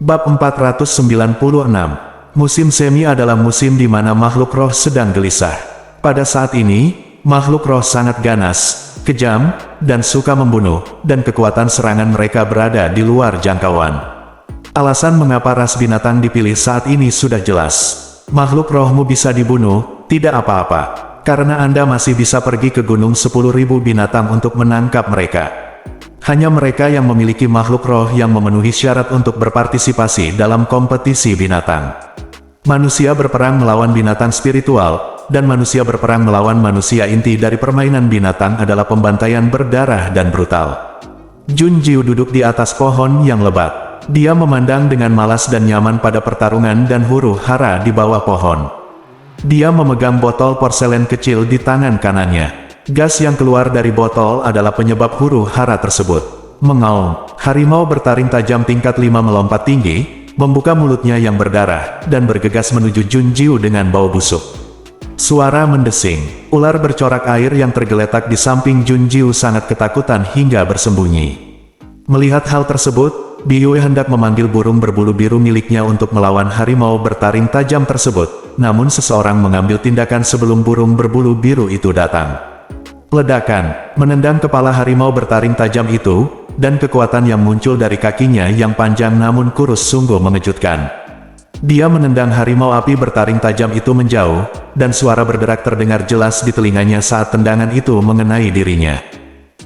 Bab 496. Musim semi adalah musim di mana makhluk roh sedang gelisah. Pada saat ini, makhluk roh sangat ganas, kejam, dan suka membunuh, dan kekuatan serangan mereka berada di luar jangkauan. Alasan mengapa ras binatang dipilih saat ini sudah jelas. Makhluk rohmu bisa dibunuh, tidak apa-apa, karena Anda masih bisa pergi ke gunung 10.000 binatang untuk menangkap mereka. Hanya mereka yang memiliki makhluk roh yang memenuhi syarat untuk berpartisipasi dalam kompetisi binatang. Manusia berperang melawan binatang spiritual, dan manusia berperang melawan manusia. Inti dari permainan binatang adalah pembantaian berdarah dan brutal. Junjiu duduk di atas pohon yang lebat. Dia memandang dengan malas dan nyaman pada pertarungan dan huru-hara di bawah pohon. Dia memegang botol porselen kecil di tangan kanannya. Gas yang keluar dari botol adalah penyebab huru-hara tersebut. Mengaum, harimau bertaring tajam tingkat 5 melompat tinggi, membuka mulutnya yang berdarah, dan bergegas menuju Junjiu dengan bau busuk. Suara mendesing, ular bercorak air yang tergeletak di samping Junjiu sangat ketakutan hingga bersembunyi. Melihat hal tersebut, Biyue hendak memanggil burung berbulu biru miliknya untuk melawan harimau bertaring tajam tersebut, namun seseorang mengambil tindakan sebelum burung berbulu biru itu datang. Ledakan, menendang kepala harimau bertaring tajam itu, dan kekuatan yang muncul dari kakinya yang panjang namun kurus sungguh mengejutkan. Dia menendang harimau api bertaring tajam itu menjauh, dan suara berderak terdengar jelas di telinganya saat tendangan itu mengenai dirinya.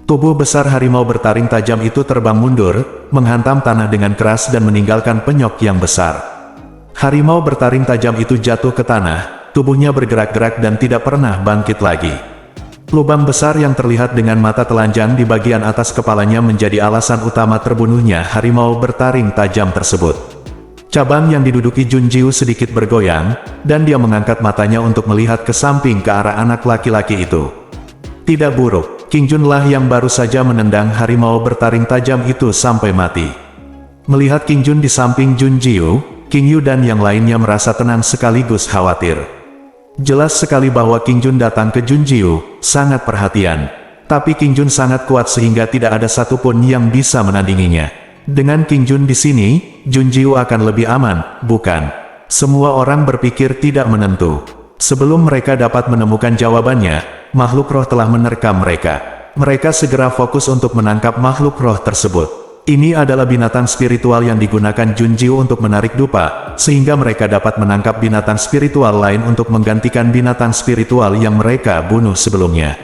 Tubuh besar harimau bertaring tajam itu terbang mundur, menghantam tanah dengan keras dan meninggalkan penyok yang besar. Harimau bertaring tajam itu jatuh ke tanah, tubuhnya bergerak-gerak dan tidak pernah bangkit lagi. Lubang besar yang terlihat dengan mata telanjang di bagian atas kepalanya menjadi alasan utama terbunuhnya harimau bertaring tajam tersebut. Cabang yang diduduki Junjiu sedikit bergoyang, dan dia mengangkat matanya untuk melihat ke samping ke arah anak laki-laki itu. Tidak buruk, King Jun lah yang baru saja menendang harimau bertaring tajam itu sampai mati. Melihat King Jun di samping Junjiu, King Yu dan yang lainnya merasa tenang sekaligus khawatir. Jelas sekali bahwa King Jun datang ke Junjiu, sangat perhatian. Tapi King Jun sangat kuat sehingga tidak ada satupun yang bisa menandinginya. Dengan King Jun di sini, Junjiu akan lebih aman, bukan? Semua orang berpikir tidak menentu. Sebelum mereka dapat menemukan jawabannya, makhluk roh telah menerkam mereka. Mereka segera fokus untuk menangkap makhluk roh tersebut. Ini adalah binatang spiritual yang digunakan Junjiu untuk menarik dupa, sehingga mereka dapat menangkap binatang spiritual lain untuk menggantikan binatang spiritual yang mereka bunuh sebelumnya.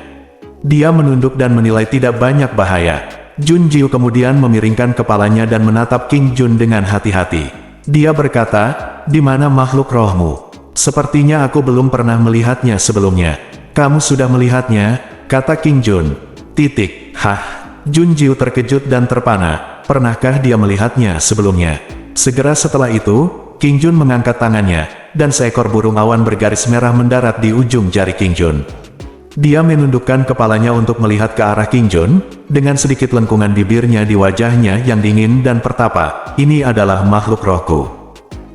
Dia menunduk dan menilai tidak banyak bahaya. Junjiu kemudian memiringkan kepalanya dan menatap King Jun dengan hati-hati. Dia berkata, "Di mana makhluk rohmu? Sepertinya aku belum pernah melihatnya sebelumnya." "Kamu sudah melihatnya," kata King Jun. Hah? Junjiu terkejut dan terpana. Pernahkah dia melihatnya sebelumnya? Segera setelah itu, King Jun mengangkat tangannya, dan seekor burung awan bergaris merah mendarat di ujung jari King Jun. Dia menundukkan kepalanya untuk melihat ke arah King Jun, dengan sedikit lengkungan bibirnya di wajahnya yang dingin dan pertapa. "Ini adalah makhluk rohku.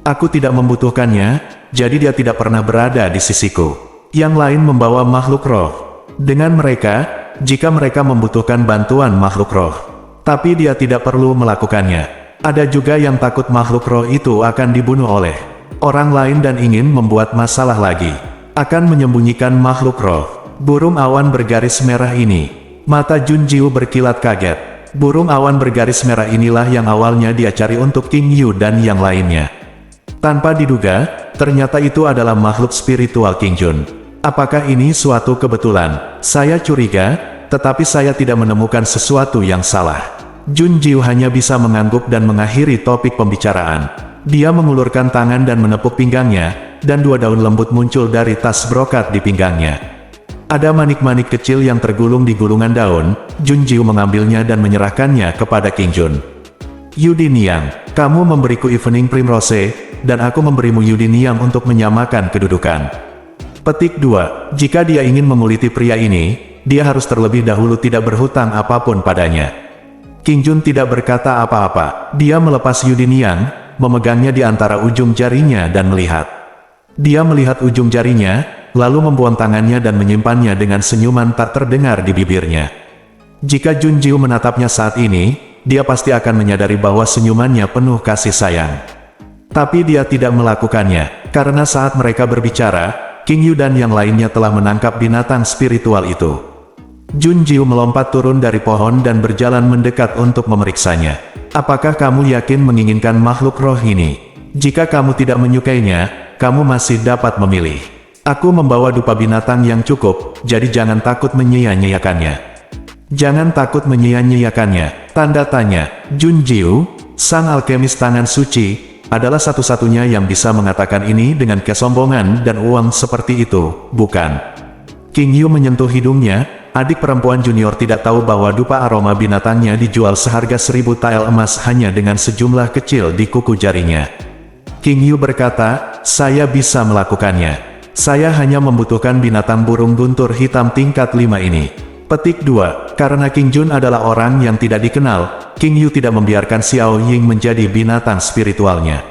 Aku tidak membutuhkannya, jadi dia tidak pernah berada di sisiku." Yang lain membawa makhluk roh. Dengan mereka, jika mereka membutuhkan bantuan makhluk roh. Tapi dia tidak perlu melakukannya. Ada juga yang takut makhluk roh itu akan dibunuh oleh orang lain dan ingin membuat masalah lagi. Akan menyembunyikan makhluk roh. Burung awan bergaris merah ini. Mata Junjiu berkilat kaget. Burung awan bergaris merah inilah yang awalnya dia cari untuk King Yu dan yang lainnya. Tanpa diduga, ternyata itu adalah makhluk spiritual King Jun. Apakah ini suatu kebetulan? Saya curiga, tetapi saya tidak menemukan sesuatu yang salah. Junjiu hanya bisa mengangguk dan mengakhiri topik pembicaraan. Dia mengulurkan tangan dan menepuk pinggangnya, dan 2 daun lembut muncul dari tas brokat di pinggangnya. Ada manik-manik kecil yang tergulung di gulungan daun. Junjiu mengambilnya dan menyerahkannya kepada King Jun. "Yudiniang, kamu memberiku Evening Primrose, dan aku memberimu Yudiniang untuk menyamakan kedudukan." Petik 2. Jika dia ingin menguliti pria ini, dia harus terlebih dahulu tidak berhutang apapun padanya. King Jun tidak berkata apa-apa. Dia melepas Yudiniang, memegangnya di antara ujung jarinya dan melihat. Dia melihat ujung jarinya, lalu membuang tangannya dan menyimpannya dengan senyuman tak terdengar di bibirnya. Jika Junjiu menatapnya saat ini, dia pasti akan menyadari bahwa senyumannya penuh kasih sayang. Tapi dia tidak melakukannya, karena saat mereka berbicara, King Yu dan yang lainnya telah menangkap binatang spiritual itu. Jun Jiu melompat turun dari pohon dan berjalan mendekat untuk memeriksanya. Apakah kamu yakin menginginkan makhluk roh ini? Jika kamu tidak menyukainya, kamu masih dapat memilih. Aku membawa dupa binatang yang cukup, jadi jangan takut menyia-nyiakannya. Jangan takut menyia-nyiakannya, tanda tanya. Jun Jiu, sang alkemis tangan suci, adalah satu-satunya yang bisa mengatakan ini dengan kesombongan dan uang seperti itu, bukan? King Yu menyentuh hidungnya, adik perempuan junior tidak tahu bahwa dupa aroma binatangnya dijual seharga 1000 tael emas hanya dengan sejumlah kecil di kuku jarinya. King Yu berkata, saya bisa melakukannya. Saya hanya membutuhkan binatang burung guntur hitam tingkat 5 ini. Petik 2. Karena King Jun adalah orang yang tidak dikenal, King Yu tidak membiarkan Xiao Ying menjadi binatang spiritualnya.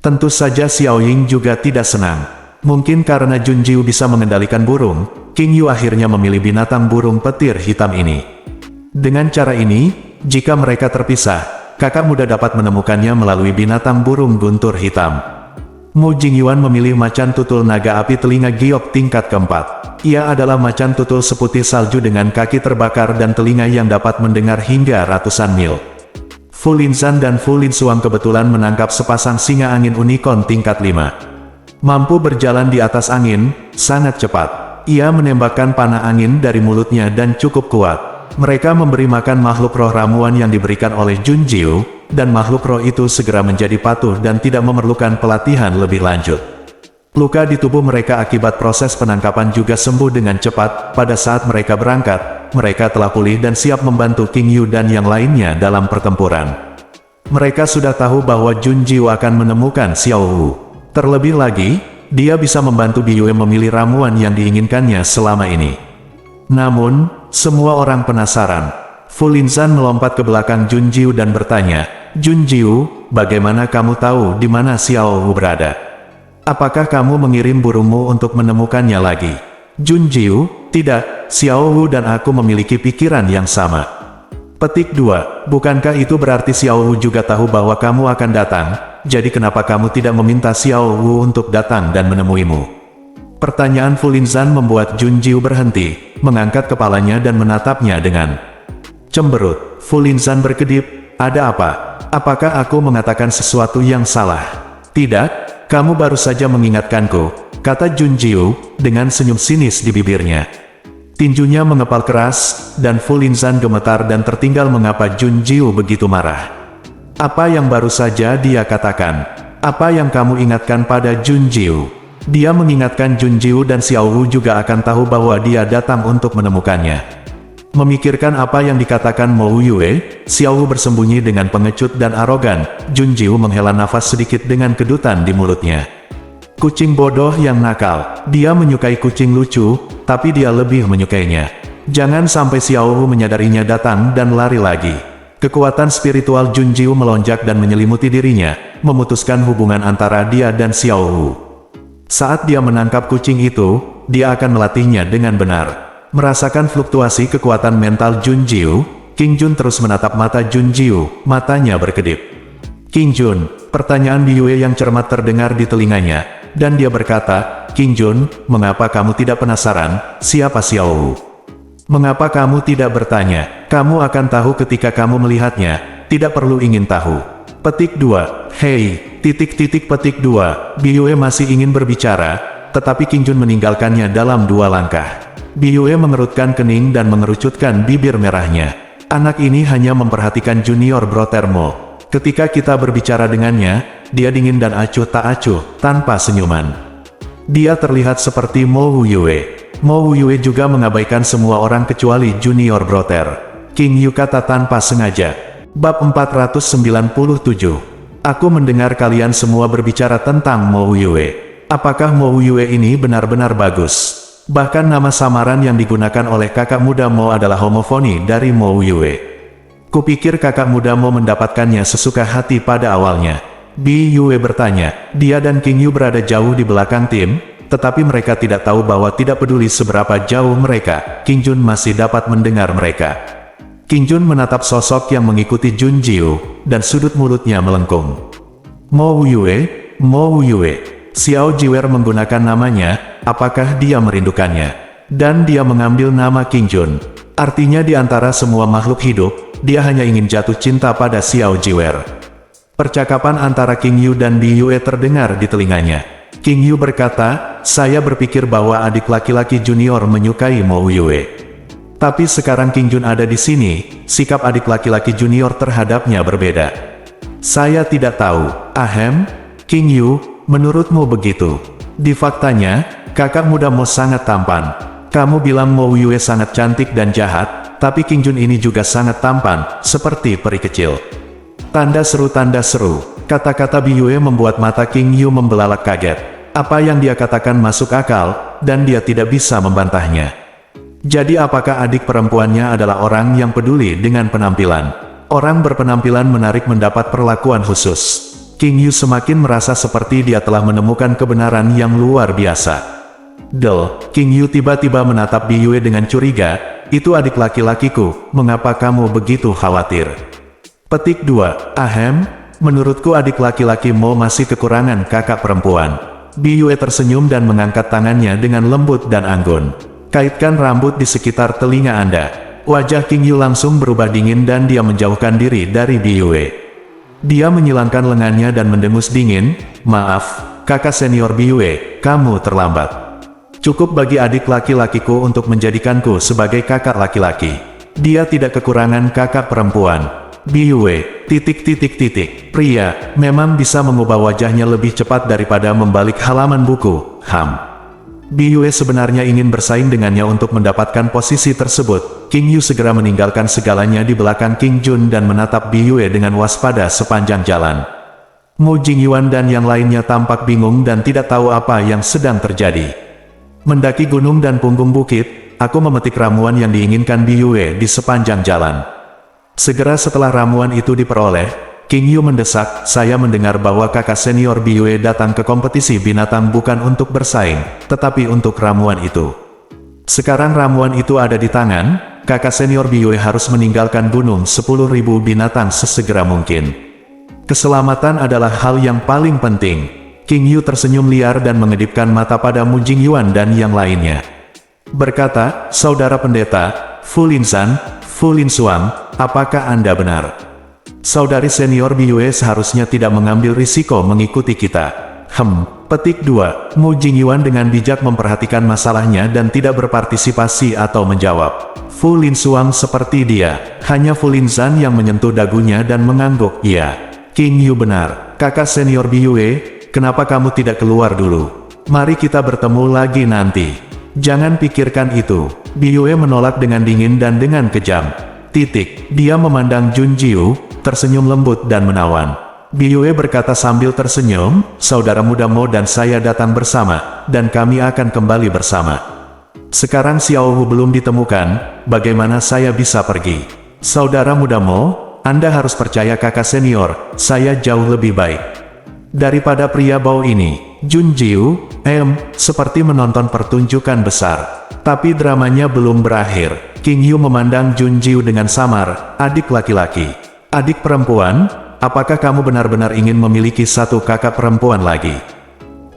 Tentu saja Xiao Ying juga tidak senang. Mungkin karena Jun Jiu bisa mengendalikan burung, King Yu akhirnya memilih binatang burung petir hitam ini. Dengan cara ini, jika mereka terpisah, kakak muda dapat menemukannya melalui binatang burung guntur hitam. Mu Jingyuan memilih macan tutul naga api telinga giok tingkat keempat. Ia adalah macan tutul seputih salju dengan kaki terbakar dan telinga yang dapat mendengar hingga ratusan mil. Fu Linzan dan Fu Linsuang kebetulan menangkap sepasang singa angin unicorn tingkat 5. Mampu berjalan di atas angin, sangat cepat. Ia menembakkan panah angin dari mulutnya dan cukup kuat. Mereka memberi makan makhluk roh ramuan yang diberikan oleh Jun Jiu, dan makhluk roh itu segera menjadi patuh dan tidak memerlukan pelatihan lebih lanjut. Luka di tubuh mereka akibat proses penangkapan juga sembuh dengan cepat. Pada saat mereka berangkat, mereka telah pulih dan siap membantu King Yu dan yang lainnya dalam pertempuran. Mereka sudah tahu bahwa Jun Jiu akan menemukan Xiao Wu. Terlebih lagi, dia bisa membantu Biyue memilih ramuan yang diinginkannya selama ini. Namun, semua orang penasaran. Fu Linzan melompat ke belakang Jun Jiu dan bertanya, Jun Jiu, bagaimana kamu tahu di mana Xiao Wu berada? Apakah kamu mengirim burungmu untuk menemukannya lagi? Jun Jiu, tidak, Xiao Wu dan aku memiliki pikiran yang sama. Petik 2, bukankah itu berarti Xiao Wu juga tahu bahwa kamu akan datang? Jadi kenapa kamu tidak meminta Xiao Wu untuk datang dan menemuimu? Pertanyaan Fu Linzan membuat Jun Jiu berhenti, mengangkat kepalanya dan menatapnya dengan cemberut. Fu Linzan berkedip, ada apa? Apakah aku mengatakan sesuatu yang salah? Tidak, kamu baru saja mengingatkanku, kata Jun Jiu, dengan senyum sinis di bibirnya. Tinjunya mengepal keras, dan Fu Linzan gemetar dan tertinggal mengapa Jun Jiu begitu marah. Apa yang baru saja dia katakan? Apa yang kamu ingatkan pada Jun Jiu? Dia mengingatkan Jun Jiu dan Xiao Wu juga akan tahu bahwa dia datang untuk menemukannya. Memikirkan apa yang dikatakan Mo Yue, Xiao Wu bersembunyi dengan pengecut dan arogan. Jun Jiu menghela nafas sedikit dengan kedutan di mulutnya. Kucing bodoh yang nakal. Dia menyukai kucing lucu, tapi dia lebih menyukainya. Jangan sampai Xiao Wu menyadarinya datang dan lari lagi. Kekuatan spiritual Jun Jiu melonjak dan menyelimuti dirinya, memutuskan hubungan antara dia dan Xiao Wu. Saat dia menangkap kucing itu, dia akan melatihnya dengan benar. Merasakan fluktuasi kekuatan mental Jun Jiu, King Jun terus menatap mata Jun Jiu, matanya berkedip. King Jun, pertanyaan Biyue yang cermat terdengar di telinganya, dan dia berkata, King Jun, mengapa kamu tidak penasaran, siapa Xiao Wu? Mengapa kamu tidak bertanya? Kamu akan tahu ketika kamu melihatnya, tidak perlu ingin tahu. Petik 2, hei, petik 2, Biyue masih ingin berbicara, tetapi King Jun meninggalkannya dalam 2 langkah. Biyue mengerutkan kening dan mengerucutkan bibir merahnya. Anak ini hanya memperhatikan junior brother Mo. Ketika kita berbicara dengannya, dia dingin dan acuh tak acuh, tanpa senyuman. Dia terlihat seperti Mo Yue. Mo Yue juga mengabaikan semua orang kecuali junior brother. King Yu kata tanpa sengaja. Bab 497. Aku mendengar kalian semua berbicara tentang Mo Yue. Apakah Mo Yue ini benar-benar bagus? Bahkan nama samaran yang digunakan oleh kakak muda Mo adalah homofoni dari Mo Yue. Kupikir kakak muda Mo mendapatkannya sesuka hati pada awalnya. Bi Yue bertanya, dia dan King Yu berada jauh di belakang tim, tetapi mereka tidak tahu bahwa tidak peduli seberapa jauh mereka, King Jun masih dapat mendengar mereka. King Jun menatap sosok yang mengikuti Jun Jiu, dan sudut mulutnya melengkung. Mo Yue, Mo Yue. Xiao Jiwer menggunakan namanya, apakah dia merindukannya? Dan dia mengambil nama King Jun. Artinya di antara semua makhluk hidup, dia hanya ingin jatuh cinta pada Xiao Jiwer. Percakapan antara King Yu dan Bi Yue terdengar di telinganya. King Yu berkata, saya berpikir bahwa adik laki-laki junior menyukai Mo Yue. Tapi sekarang King Jun ada di sini, sikap adik laki-laki junior terhadapnya berbeda. Saya tidak tahu, ahem, King Yu, menurutmu begitu? Di faktanya, kakak muda Mo sangat tampan. Kamu bilang Mo Yue sangat cantik dan jahat, tapi King Jun ini juga sangat tampan, seperti peri kecil. Tanda seru, kata-kata Bi Yue membuat mata King Yu membelalak kaget. Apa yang dia katakan masuk akal, dan dia tidak bisa membantahnya. Jadi apakah adik perempuannya adalah orang yang peduli dengan penampilan? Orang berpenampilan menarik mendapat perlakuan khusus. King Yu semakin merasa seperti dia telah menemukan kebenaran yang luar biasa. King Yu tiba-tiba menatap Bi Yue dengan curiga, itu adik laki-lakiku, mengapa kamu begitu khawatir? Petik 2, ahem, menurutku adik laki-laki Mo masih kekurangan kakak perempuan. Bi Yue tersenyum dan mengangkat tangannya dengan lembut dan anggun. Kaitkan rambut di sekitar telinga Anda. Wajah King Yu langsung berubah dingin dan dia menjauhkan diri dari Bi Yue. Dia menyilangkan lengannya dan mendengus dingin, maaf, kakak senior Bi Yue, kamu terlambat. Cukup bagi adik laki-lakiku untuk menjadikanku sebagai kakak laki-laki. Dia tidak kekurangan kakak perempuan. Bi Yue, pria, memang bisa mengubah wajahnya lebih cepat daripada membalik halaman buku, Bi Yue sebenarnya ingin bersaing dengannya untuk mendapatkan posisi tersebut. King Yu segera meninggalkan segalanya di belakang King Jun dan menatap Bi Yue dengan waspada sepanjang jalan. Mu Jingyuan dan yang lainnya tampak bingung dan tidak tahu apa yang sedang terjadi. Mendaki gunung dan punggung bukit, aku memetik ramuan yang diinginkan Bi Yue di sepanjang jalan. Segera setelah ramuan itu diperoleh, King Yu mendesak, saya mendengar bahwa kakak senior Bi Yue datang ke kompetisi binatang bukan untuk bersaing, tetapi untuk ramuan itu. Sekarang ramuan itu ada di tangan, kakak senior Bi Yue harus meninggalkan gunung 10.000 binatang sesegera mungkin. Keselamatan adalah hal yang paling penting. King Yu tersenyum liar dan mengedipkan mata pada Mu Jingyuan dan yang lainnya. Berkata, saudara pendeta, Fu Linsan, Fu Linsuang, apakah Anda benar? Saudari senior Bi Yue seharusnya tidak mengambil risiko mengikuti kita. Petik 2, Mu Jingyuan dengan bijak memperhatikan masalahnya dan tidak berpartisipasi atau menjawab. Fu Linsuang seperti dia, hanya Fu Linsan yang menyentuh dagunya dan mengangguk, iya. King Yu benar, kakak senior Bi Yue, kenapa kamu tidak keluar dulu? Mari kita bertemu lagi nanti. Jangan pikirkan itu. Bi Yue menolak dengan dingin dan dengan kejam. Dia memandang Jun Jiu, tersenyum lembut dan menawan. Bi Yue berkata sambil tersenyum, saudara muda Mo dan saya datang bersama, dan kami akan kembali bersama. Sekarang Xiao Hu belum ditemukan, bagaimana saya bisa pergi? Saudara muda Mo, Anda harus percaya kakak senior, saya jauh lebih baik daripada pria bau ini. Jun Jiu, seperti menonton pertunjukan besar. Tapi dramanya belum berakhir. King Yu memandang Jun Jiu dengan samar, adik laki-laki. Adik perempuan, apakah kamu benar-benar ingin memiliki satu kakak perempuan lagi?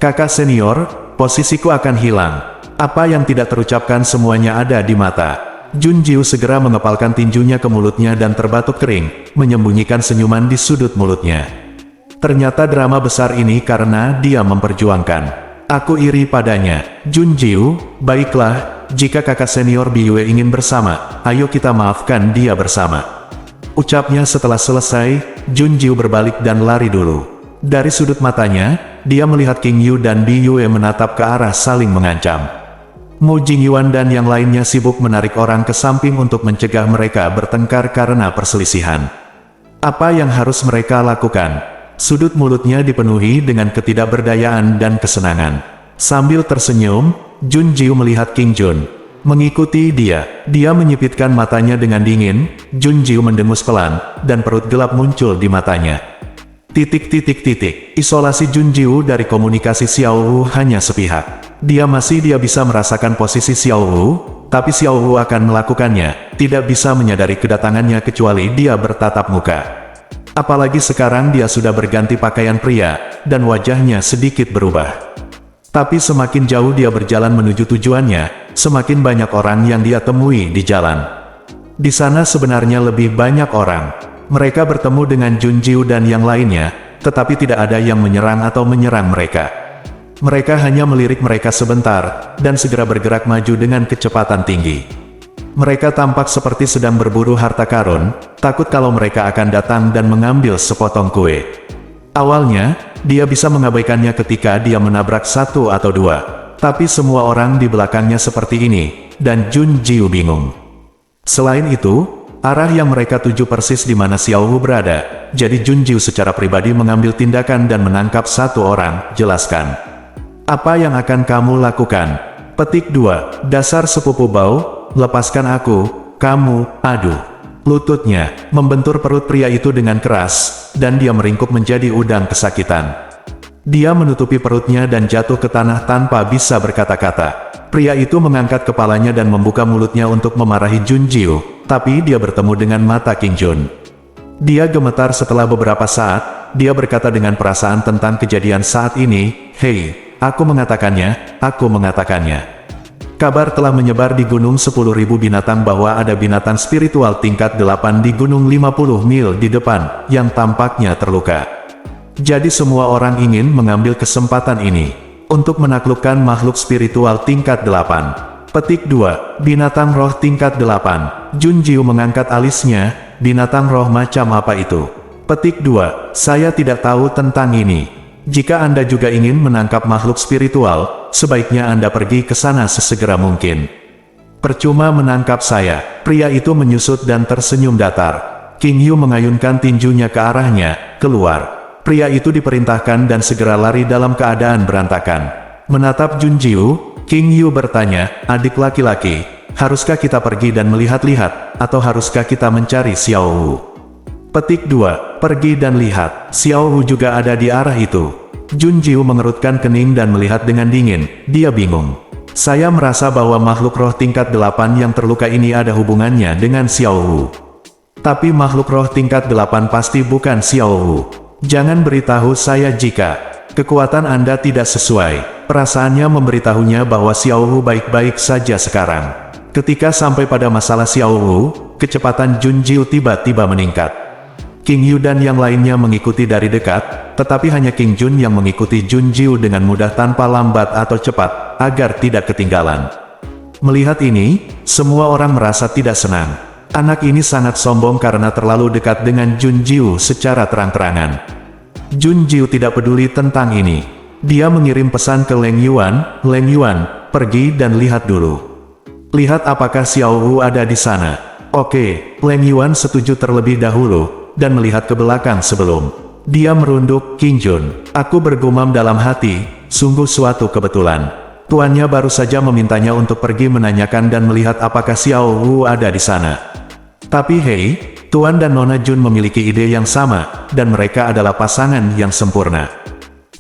Kakak senior, posisiku akan hilang. Apa yang tidak terucapkan semuanya ada di mata. Jun Jiu segera mengepalkan tinjunya ke mulutnya dan terbatuk kering, menyembunyikan senyuman di sudut mulutnya. Ternyata drama besar ini karena dia memperjuangkan. Aku iri padanya. Jun Jiu, baiklah, jika kakak senior Bi Yue ingin bersama, ayo kita maafkan dia bersama. Ucapnya setelah selesai, Jun Jiu berbalik dan lari dulu. Dari sudut matanya, dia melihat King Yu dan Bi Yue menatap ke arah saling mengancam. Mu Jingyuan dan yang lainnya sibuk menarik orang ke samping untuk mencegah mereka bertengkar karena perselisihan. Apa yang harus mereka lakukan? Sudut mulutnya dipenuhi dengan ketidakberdayaan dan kesenangan. Sambil tersenyum, Jun Jiu melihat King Jun. Mengikuti dia menyipitkan matanya dengan dingin. Jun Jiu mendengus pelan, dan perut gelap muncul di matanya. Isolasi Jun Jiu dari komunikasi Xiao Hu hanya sepihak. Dia bisa merasakan posisi Xiao Hu, tapi Xiao Wu akan melakukannya, tidak bisa menyadari kedatangannya kecuali dia bertatap muka. Apalagi sekarang dia sudah berganti pakaian pria, dan wajahnya sedikit berubah. Tapi semakin jauh dia berjalan menuju tujuannya, semakin banyak orang yang dia temui di jalan. Di sana sebenarnya lebih banyak orang. Mereka bertemu dengan Junjiu dan yang lainnya, tetapi tidak ada yang menyerang atau menyerang mereka. Mereka hanya melirik mereka sebentar, dan segera bergerak maju dengan kecepatan tinggi. Mereka tampak seperti sedang berburu harta karun, takut kalau mereka akan datang dan mengambil sepotong kue. Awalnya, dia bisa mengabaikannya ketika dia menabrak satu atau dua, tapi semua orang di belakangnya seperti ini, dan Junjiu bingung. Selain itu, arah yang mereka tuju persis di mana Xiao Wu berada, jadi Junjiu secara pribadi mengambil tindakan dan menangkap satu orang. Jelaskan. Apa yang akan kamu lakukan? Petik 2. Dasar sepupu bau, lepaskan aku, kamu, aduh. Lututnya membentur perut pria itu dengan keras, dan dia meringkuk menjadi udang kesakitan. Dia menutupi perutnya dan jatuh ke tanah tanpa bisa berkata-kata. Pria itu mengangkat kepalanya dan membuka mulutnya untuk memarahi Junjiu, tapi dia bertemu dengan mata King Jun. Dia gemetar setelah beberapa saat, dia berkata dengan perasaan tentang kejadian saat ini, "Hei, aku mengatakannya, aku mengatakannya." Kabar telah menyebar di Gunung 10.000 binatang bahwa ada binatang spiritual tingkat 8 di Gunung 50 mil di depan, yang tampaknya terluka. Jadi semua orang ingin mengambil kesempatan ini, untuk menaklukkan makhluk spiritual tingkat 8. Petik 2. Binatang roh tingkat 8. Junjiu mengangkat alisnya, binatang roh macam apa itu? Petik 2. Saya tidak tahu tentang ini. Jika Anda juga ingin menangkap makhluk spiritual, sebaiknya Anda pergi ke sana sesegera mungkin. Percuma menangkap saya. Pria itu menyusut dan tersenyum datar. King Yu mengayunkan tinjunya ke arahnya, keluar. Pria itu diperintahkan dan segera lari dalam keadaan berantakan. Menatap Junjiu, King Yu bertanya, "Adik laki-laki, haruskah kita pergi dan melihat-lihat, atau haruskah kita mencari Xiao Wu?" Petik 2. Pergi dan lihat. Xiao Wu juga ada di arah itu. Junjiu mengerutkan kening dan melihat dengan dingin. Dia bingung. Saya merasa bahwa makhluk roh tingkat 8 yang terluka ini ada hubungannya dengan Xiao Wu. Tapi makhluk roh tingkat 8 pasti bukan Xiao Wu. Jangan beritahu saya jika kekuatan Anda tidak sesuai. Perasaannya memberitahunya bahwa Xiao Wu baik-baik saja sekarang. Ketika sampai pada masalah Xiao Wu, kecepatan Junjiu tiba-tiba meningkat. King Yu dan yang lainnya mengikuti dari dekat, tetapi hanya King Jun yang mengikuti Junjiu dengan mudah tanpa lambat atau cepat, agar tidak ketinggalan. Melihat ini, semua orang merasa tidak senang. Anak ini sangat sombong karena terlalu dekat dengan Junjiu secara terang-terangan. Junjiu tidak peduli tentang ini. Dia mengirim pesan ke Leng Yuan, pergi dan lihat dulu. Lihat apakah Xiao Wu ada di sana. Oke, Leng Yuan setuju terlebih dahulu, dan melihat ke belakang sebelum dia merunduk. King Jun, aku bergumam dalam hati, sungguh suatu kebetulan. Tuannya baru saja memintanya untuk pergi menanyakan dan melihat apakah Xiao Wu ada di sana. Tapi hei, Tuan dan Nona Jun memiliki ide yang sama, dan mereka adalah pasangan yang sempurna.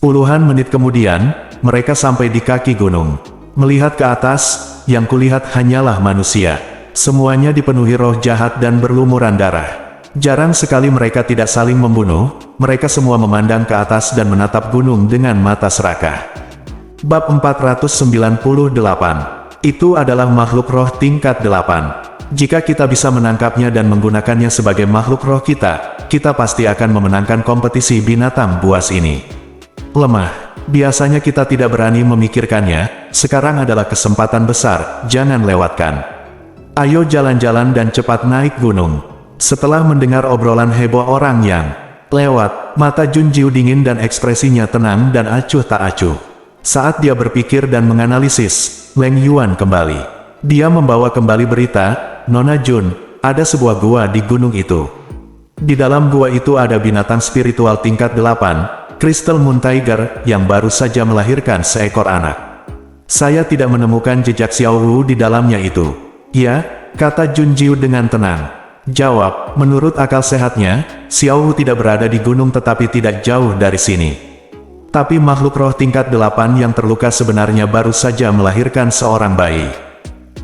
Puluhan menit kemudian, mereka sampai di kaki gunung. Melihat ke atas, yang kulihat hanyalah manusia. Semuanya dipenuhi roh jahat dan berlumuran darah. Jarang sekali mereka tidak saling membunuh, mereka semua memandang ke atas dan menatap gunung dengan mata serakah. Bab 498. Itu adalah makhluk roh tingkat 8. Jika kita bisa menangkapnya dan menggunakannya sebagai makhluk roh kita pasti akan memenangkan kompetisi binatang buas ini. Lemah. Biasanya kita tidak berani memikirkannya, sekarang adalah kesempatan besar, jangan lewatkan. Ayo jalan-jalan dan cepat naik gunung. Setelah mendengar obrolan heboh orang yang lewat, mata Junjiu dingin dan ekspresinya tenang dan acuh tak acuh. Saat dia berpikir dan menganalisis, Leng Yuan kembali. Dia membawa kembali berita, Nona Jun, ada sebuah gua di gunung itu. Di dalam gua itu ada binatang spiritual tingkat 8, Crystal Moon Tiger, yang baru saja melahirkan seekor anak. Saya tidak menemukan jejak Xiao Wu di dalamnya itu. Ya, kata Junjiu dengan tenang. Jawab, menurut akal sehatnya, Xiao Wu tidak berada di gunung tetapi tidak jauh dari sini. Tapi makhluk roh tingkat 8 yang terluka sebenarnya baru saja melahirkan seorang bayi.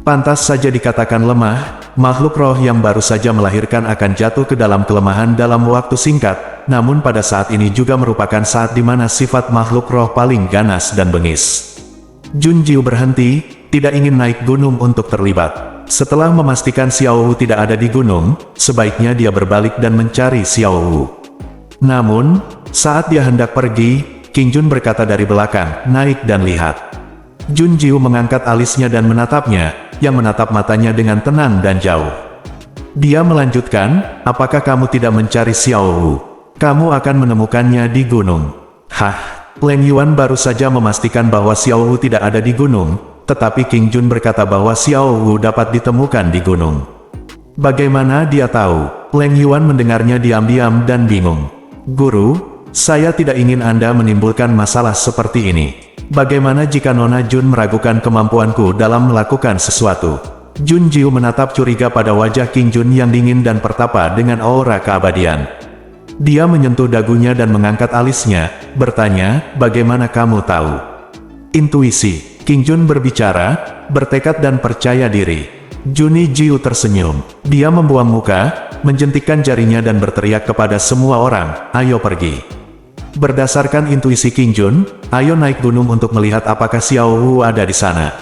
Pantas saja dikatakan lemah, makhluk roh yang baru saja melahirkan akan jatuh ke dalam kelemahan dalam waktu singkat, namun pada saat ini juga merupakan saat di mana sifat makhluk roh paling ganas dan bengis. Jun Jiu berhenti, tidak ingin naik gunung untuk terlibat. Setelah memastikan Xiao Wu tidak ada di gunung, sebaiknya dia berbalik dan mencari Xiao Wu. Namun, saat dia hendak pergi, King Jun berkata dari belakang, "Naik dan lihat." Jun Jiu mengangkat alisnya dan menatapnya, yang menatap matanya dengan tenang dan jauh. Dia melanjutkan, "Apakah kamu tidak mencari Xiao Wu? Kamu akan menemukannya di gunung." Hah? Leng Yuan baru saja memastikan bahwa Xiao Wu tidak ada di gunung, tetapi King Jun berkata bahwa Xiao Wu dapat ditemukan di gunung. Bagaimana dia tahu? Leng Yuan mendengarnya diam-diam dan bingung. "Guru, saya tidak ingin Anda menimbulkan masalah seperti ini. Bagaimana jika Nona Jun meragukan kemampuanku dalam melakukan sesuatu?" Jun Jiu menatap curiga pada wajah King Jun yang dingin dan pertapa dengan aura keabadian. Dia menyentuh dagunya dan mengangkat alisnya, bertanya, "Bagaimana kamu tahu?" "Intuisi." King Jun berbicara, bertekad dan percaya diri. Juni Jiu tersenyum. Dia membuang muka, menjentikkan jarinya dan berteriak kepada semua orang, "Ayo pergi." Berdasarkan intuisi King Jun, ayo naik gunung untuk melihat apakah Xiao Wu ada di sana.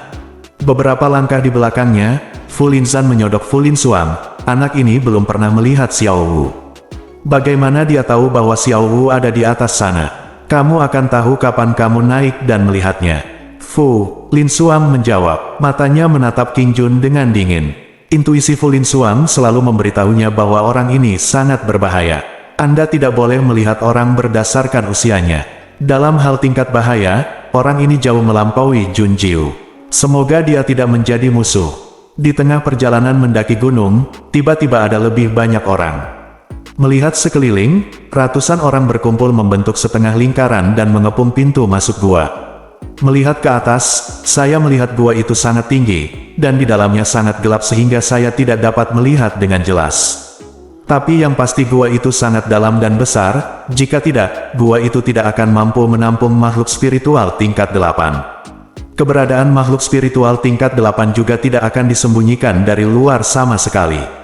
Beberapa langkah di belakangnya, Fu Linzan menyodok Fu Linsuang, anak ini belum pernah melihat Xiao Wu. Bagaimana dia tahu bahwa Xiao Wu ada di atas sana? Kamu akan tahu kapan kamu naik dan melihatnya. Fu Linsuang menjawab, matanya menatap King Jun dengan dingin. Intuisi Fu Linsuang selalu memberitahunya bahwa orang ini sangat berbahaya. Anda tidak boleh melihat orang berdasarkan usianya. Dalam hal tingkat bahaya, orang ini jauh melampaui Jun Jiu. Semoga dia tidak menjadi musuh. Di tengah perjalanan mendaki gunung, tiba-tiba ada lebih banyak orang. Melihat sekeliling, ratusan orang berkumpul membentuk setengah lingkaran dan mengepung pintu masuk gua. Melihat ke atas, saya melihat gua itu sangat tinggi, dan di dalamnya sangat gelap sehingga saya tidak dapat melihat dengan jelas. Tapi yang pasti gua itu sangat dalam dan besar, jika tidak, gua itu tidak akan mampu menampung makhluk spiritual tingkat 8. Keberadaan makhluk spiritual tingkat 8 juga tidak akan disembunyikan dari luar sama sekali.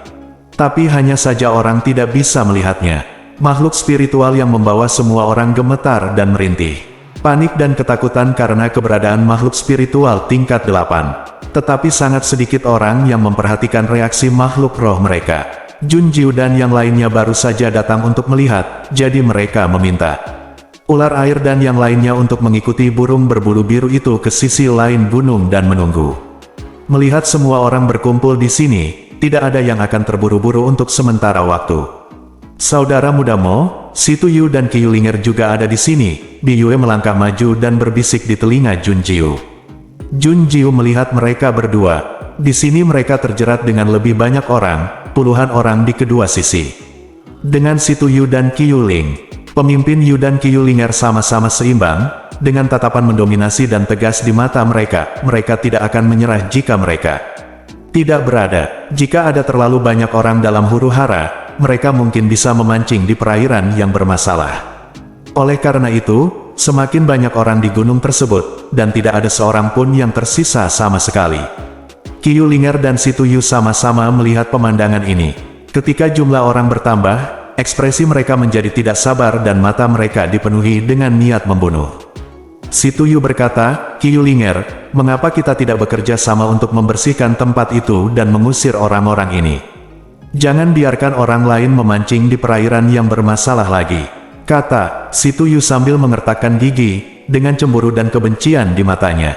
Tapi hanya saja orang tidak bisa melihatnya. Makhluk spiritual yang membawa semua orang gemetar dan merintih. Panik dan ketakutan karena keberadaan makhluk spiritual tingkat 8. Tetapi sangat sedikit orang yang memperhatikan reaksi makhluk roh mereka. Jun Jiu dan yang lainnya baru saja datang untuk melihat, jadi mereka meminta ular air dan yang lainnya untuk mengikuti burung berbulu biru itu ke sisi lain gunung dan menunggu. Melihat semua orang berkumpul di sini, tidak ada yang akan terburu-buru untuk sementara waktu. Saudara muda Mo, Si Tuyu dan Qiu Linger juga ada di sini. Bi Yue melangkah maju dan berbisik di telinga Jun Jiu. Jun Jiu melihat mereka berdua. Di sini mereka terjerat dengan lebih banyak orang, puluhan orang di kedua sisi. Dengan Si Tuyu dan Qiu Ling, pemimpin Yu dan Qiu Linger sama-sama seimbang, dengan tatapan mendominasi dan tegas di mata mereka, mereka tidak akan menyerah jika mereka tidak berada. Jika ada terlalu banyak orang dalam huru-hara, mereka mungkin bisa memancing di perairan yang bermasalah. Oleh karena itu, semakin banyak orang di gunung tersebut, dan tidak ada seorang pun yang tersisa sama sekali. Qiu Linger dan Si Tuyu sama-sama melihat pemandangan ini. Ketika jumlah orang bertambah, ekspresi mereka menjadi tidak sabar dan mata mereka dipenuhi dengan niat membunuh. Si Tuyu berkata, "Qiu Linger, mengapa kita tidak bekerja sama untuk membersihkan tempat itu dan mengusir orang-orang ini? Jangan biarkan orang lain memancing di perairan yang bermasalah lagi," kata Si Tuyu sambil mengertakkan gigi, dengan cemburu dan kebencian di matanya.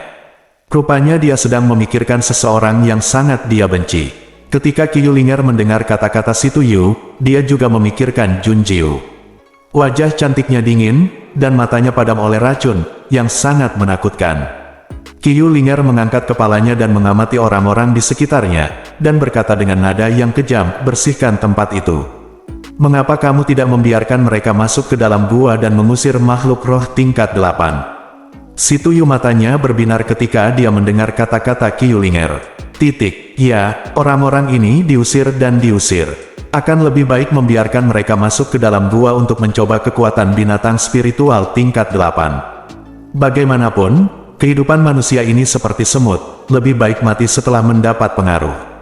Rupanya dia sedang memikirkan seseorang yang sangat dia benci. Ketika Qiu Linger mendengar kata-kata Si Tuyu, dia juga memikirkan Jun Jiu. Wajah cantiknya dingin, dan matanya padam oleh racun, yang sangat menakutkan. Qiu Linger mengangkat kepalanya dan mengamati orang-orang di sekitarnya, dan berkata dengan nada yang kejam, "Bersihkan tempat itu. Mengapa kamu tidak membiarkan mereka masuk ke dalam gua dan mengusir makhluk roh tingkat 8? Si Tuyu matanya berbinar ketika dia mendengar kata-kata Qiu Linger. Ya, orang-orang ini diusir dan diusir. Akan lebih baik membiarkan mereka masuk ke dalam gua untuk mencoba kekuatan binatang spiritual tingkat 8. Bagaimanapun, kehidupan manusia ini seperti semut, lebih baik mati setelah mendapat pengaruh.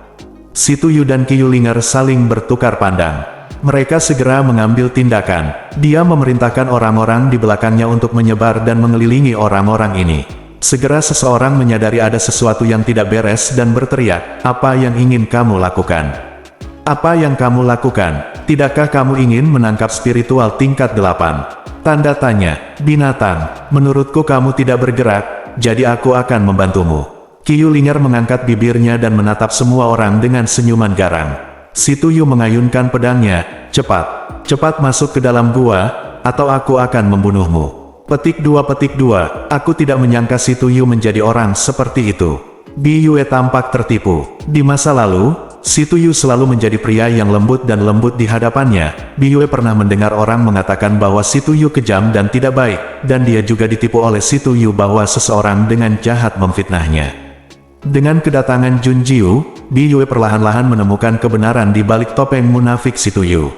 Si Tuyu dan Kiyulinger saling bertukar pandang. Mereka segera mengambil tindakan. Dia memerintahkan orang-orang di belakangnya untuk menyebar dan mengelilingi orang-orang ini. Segera seseorang menyadari ada sesuatu yang tidak beres dan berteriak, "Apa yang ingin kamu lakukan? Apa yang kamu lakukan? Tidakkah kamu ingin menangkap spiritual tingkat 8? Tanda tanya, binatang, menurutku kamu tidak bergerak, jadi aku akan membantumu." Kiyulinger mengangkat bibirnya dan menatap semua orang dengan senyuman garang. Si Tuyu mengayunkan pedangnya, cepat masuk ke dalam gua, atau aku akan membunuhmu. Petik 2, aku tidak menyangka si Tuyu menjadi orang seperti itu. Biyue tampak tertipu. Di masa lalu, si Tuyu selalu menjadi pria yang lembut dan lembut di hadapannya. Biyue pernah mendengar orang mengatakan bahwa si Tuyu kejam dan tidak baik, dan dia juga ditipu oleh si Tuyu bahwa seseorang dengan jahat memfitnahnya. Dengan kedatangan Jun Jiu, Biyue perlahan-lahan menemukan kebenaran di balik topeng munafik si Tuyu.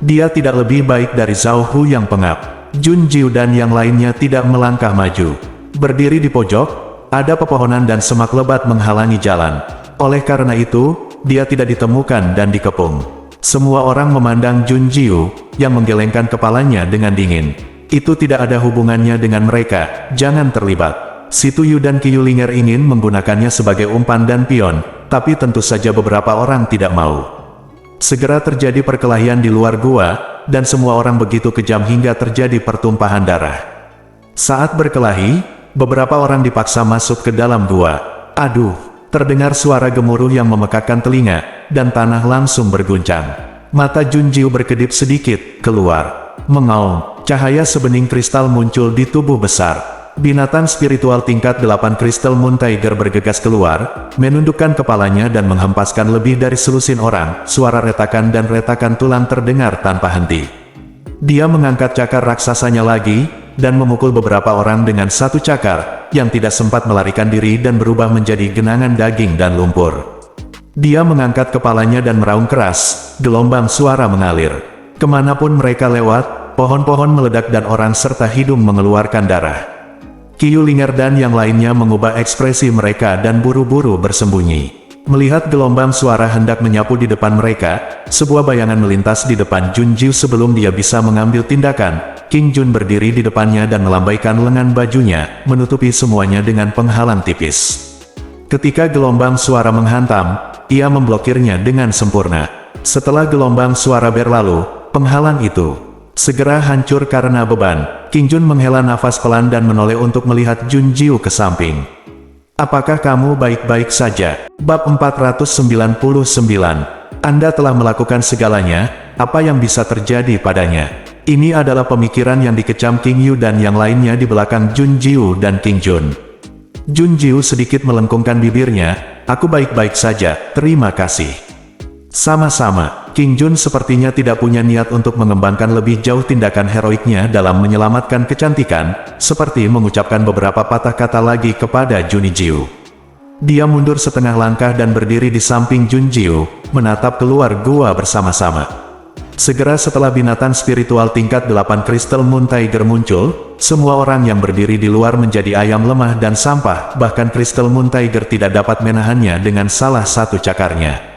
Dia tidak lebih baik dari Zhao Hu yang pengap. Jun Jiu dan yang lainnya tidak melangkah maju. Berdiri di pojok, ada pepohonan dan semak lebat menghalangi jalan. Oleh karena itu, dia tidak ditemukan dan dikepung. Semua orang memandang Jun Jiu, yang menggelengkan kepalanya dengan dingin. Itu tidak ada hubungannya dengan mereka, jangan terlibat. Si Tuyu dan Kiyulinger ingin menggunakannya sebagai umpan dan pion, tapi tentu saja beberapa orang tidak mau. Segera terjadi perkelahian di luar gua, dan semua orang begitu kejam hingga terjadi pertumpahan darah. Saat berkelahi, beberapa orang dipaksa masuk ke dalam gua. Aduh, terdengar suara gemuruh yang memekakkan telinga, dan tanah langsung berguncang. Mata Jun Jiu berkedip sedikit, keluar. Mengaum, cahaya sebening kristal muncul di tubuh besar. Binatang spiritual tingkat 8 Crystal Moon Tiger bergegas keluar, menundukkan kepalanya dan menghempaskan lebih dari selusin orang. Suara retakan dan retakan tulang terdengar tanpa henti. Dia mengangkat cakar raksasanya lagi, dan memukul beberapa orang dengan satu cakar, yang tidak sempat melarikan diri dan berubah menjadi genangan daging dan lumpur. Dia mengangkat kepalanya dan meraung keras, gelombang suara mengalir. Kemanapun mereka lewat, pohon-pohon meledak dan orang serta hidung mengeluarkan darah. Kiyulinger dan yang lainnya mengubah ekspresi mereka dan buru-buru bersembunyi. Melihat gelombang suara hendak menyapu di depan mereka, sebuah bayangan melintas di depan Jun Jiu sebelum dia bisa mengambil tindakan. King Jun berdiri di depannya dan melambaikan lengan bajunya, menutupi semuanya dengan penghalang tipis. Ketika gelombang suara menghantam, ia memblokirnya dengan sempurna. Setelah gelombang suara berlalu, penghalang itu segera hancur karena beban. King Jun menghela nafas pelan dan menoleh untuk melihat Jun Jiu ke samping. Apakah kamu baik-baik saja? Bab 499. Anda telah melakukan segalanya, apa yang bisa terjadi padanya? Ini adalah pemikiran yang dikecam King Yu dan yang lainnya di belakang Jun Jiu dan King Jun. Jun Jiu sedikit melengkungkan bibirnya, aku baik-baik saja, terima kasih. Sama-sama. King Jun sepertinya tidak punya niat untuk mengembangkan lebih jauh tindakan heroiknya dalam menyelamatkan kecantikan, seperti mengucapkan beberapa patah kata lagi kepada Jun Jiu. Dia mundur setengah langkah dan berdiri di samping Jun Jiu, menatap keluar gua bersama-sama. Segera setelah binatang spiritual tingkat 8 Crystal Moon Tiger muncul, semua orang yang berdiri di luar menjadi ayam lemah dan sampah, bahkan Crystal Moon Tiger tidak dapat menahannya dengan salah satu cakarnya.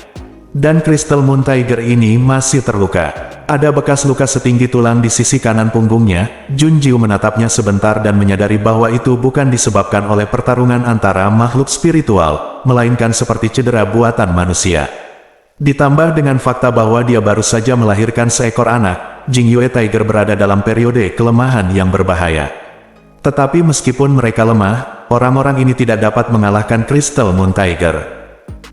Dan Crystal Moon Tiger ini masih terluka. Ada bekas luka setinggi tulang di sisi kanan punggungnya. Jun Jiu menatapnya sebentar dan menyadari bahwa itu bukan disebabkan oleh pertarungan antara makhluk spiritual, melainkan seperti cedera buatan manusia. Ditambah dengan fakta bahwa dia baru saja melahirkan seekor anak, Jingyue Tiger berada dalam periode kelemahan yang berbahaya. Tetapi meskipun mereka lemah, orang-orang ini tidak dapat mengalahkan Crystal Moon Tiger.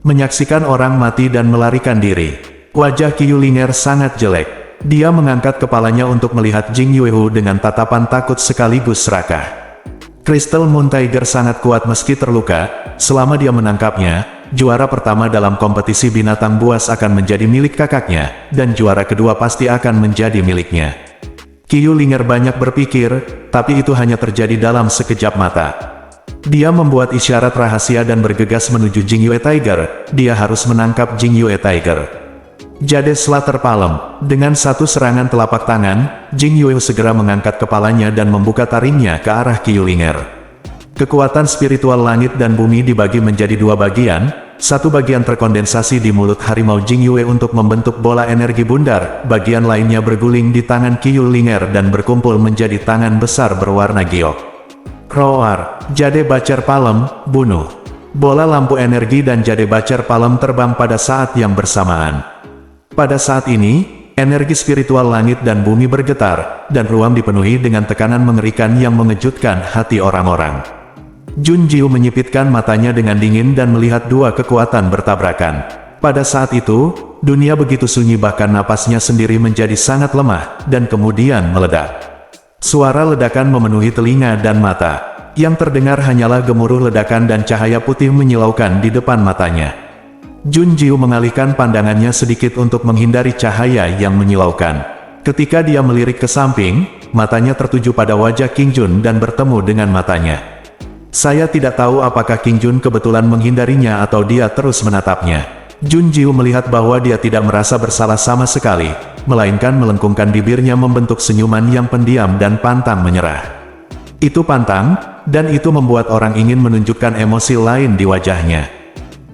Menyaksikan orang mati dan melarikan diri. Wajah Kiyulinger sangat jelek. Dia mengangkat kepalanya untuk melihat Jing Yuehu dengan tatapan takut sekaligus serakah. Crystal Moon Tiger sangat kuat meski terluka. Selama dia menangkapnya, juara pertama dalam kompetisi binatang buas akan menjadi milik kakaknya, dan juara kedua pasti akan menjadi miliknya. Kiyulinger banyak berpikir, tapi itu hanya terjadi dalam sekejap mata. Dia membuat isyarat rahasia dan bergegas menuju Jingyue Tiger. Dia harus menangkap Jingyue Tiger. Jadeslah terpalem. Dengan satu serangan telapak tangan, Jingyue segera mengangkat kepalanya dan membuka taringnya ke arah Kiyulinger. Kekuatan spiritual langit dan bumi dibagi menjadi dua bagian, satu bagian terkondensasi di mulut harimau Jingyue untuk membentuk bola energi bundar, bagian lainnya berguling di tangan Kyulinger dan berkumpul menjadi tangan besar berwarna giok. Roar, jade bacer palem, bunuh. Bola lampu energi dan jade bacer palem terbang pada saat yang bersamaan. Pada saat ini, energi spiritual langit dan bumi bergetar, dan ruang dipenuhi dengan tekanan mengerikan yang mengejutkan hati orang-orang. Junjiu menyipitkan matanya dengan dingin dan melihat dua kekuatan bertabrakan. Pada saat itu, dunia begitu sunyi bahkan napasnya sendiri menjadi sangat lemah, dan kemudian meledak. Suara ledakan memenuhi telinga dan mata. Yang terdengar hanyalah gemuruh ledakan dan cahaya putih menyilaukan di depan matanya. Junjiu mengalihkan pandangannya sedikit untuk menghindari cahaya yang menyilaukan. Ketika dia melirik ke samping, matanya tertuju pada wajah King Jun dan bertemu dengan matanya. Saya tidak tahu apakah King Jun kebetulan menghindarinya atau dia terus menatapnya. Junjiu melihat bahwa dia tidak merasa bersalah sama sekali, melainkan melengkungkan bibirnya membentuk senyuman yang pendiam dan pantang menyerah. Itu pantang, dan itu membuat orang ingin menunjukkan emosi lain di wajahnya.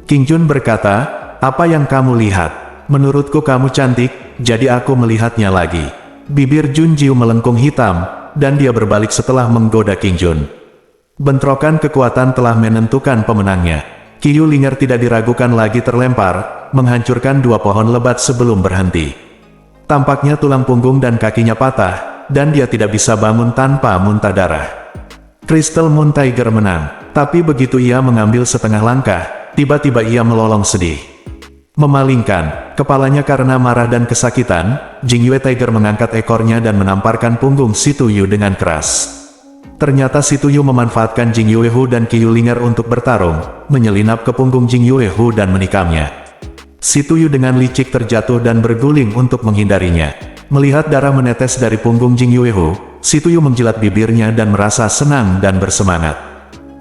King Jun berkata, "Apa yang kamu lihat? Menurutku kamu cantik, jadi aku melihatnya lagi." Bibir Junjiu melengkung hitam, dan dia berbalik setelah menggoda King Jun. Bentrokan kekuatan telah menentukan pemenangnya. Kyulinger tidak diragukan lagi terlempar, menghancurkan dua pohon lebat sebelum berhenti. Tampaknya tulang punggung dan kakinya patah, dan dia tidak bisa bangun tanpa muntah darah. Crystal Moon Tiger menang, tapi begitu ia mengambil setengah langkah, tiba-tiba ia melolong sedih. Memalingkan kepalanya karena marah dan kesakitan, Jingyue Tiger mengangkat ekornya dan menamparkan punggung Si Tuyu dengan keras. Ternyata Si Tuyu memanfaatkan Jingyue Hu dan Kyulinger untuk bertarung, menyelinap ke punggung Jingyue Hu dan menikamnya. Si Tuyu dengan licik terjatuh dan berguling untuk menghindarinya. Melihat darah menetes dari punggung Jingyue Hu, Si Tuyu menjilat bibirnya dan merasa senang dan bersemangat.